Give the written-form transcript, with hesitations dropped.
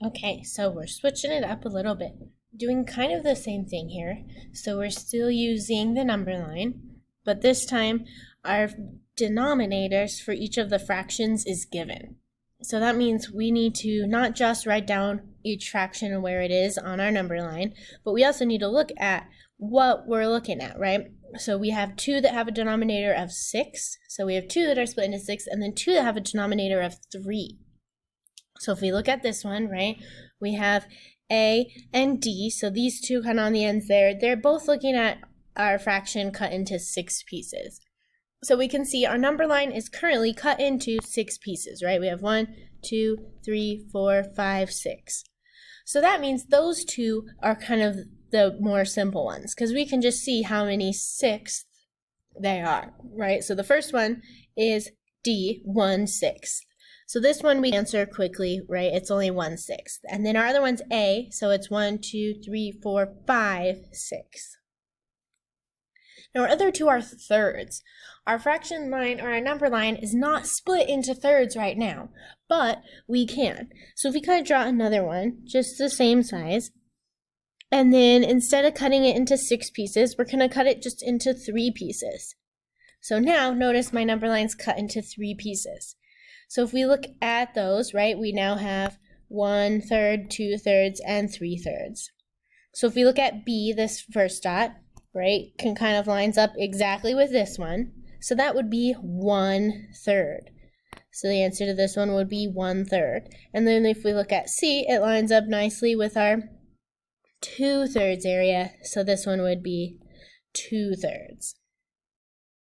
Okay, so we're switching it up a little bit, doing kind of the same thing here. So we're still using the number line, but this time our denominators for each of the fractions is given. So that means we need to not just write down each fraction and where it is on our number line, but we also need to look at what we're looking at, right? So we have 2 that have a denominator of 6. So we have 2 that are split into 6, and then 2 that have a denominator of 3. So if we look at this one, right, we have A and D. So these 2 kind of on the ends there, they're both looking at our fraction cut into 6 pieces. So we can see our number line is currently cut into 6 pieces, right? We have 1, 2, 3, 4, 5, 6. So that means those 2 are kind of the more simple ones because we can just see how many sixths they are, right? So the first one is D, 1/6. So this one we answer quickly, right? It's only 1/6. And then our other one's A, so it's 1, 2, 3, 4, 5, 6. Now our other 2 are thirds. Our fraction line or our number line is not split into thirds right now, but we can. So if we kind of draw another one, just the same size, and then instead of cutting it into 6 pieces, we're going to cut it just into 3 pieces. So now notice my number line's cut into 3 pieces. So if we look at those, right, we now have 1/3, 2/3, and 3/3. So if we look at B, this first dot, right, can kind of lines up exactly with this one. So that would be 1/3. So the answer to this one would be 1/3. And then if we look at C, it lines up nicely with our 2/3 area. So this one would be 2/3.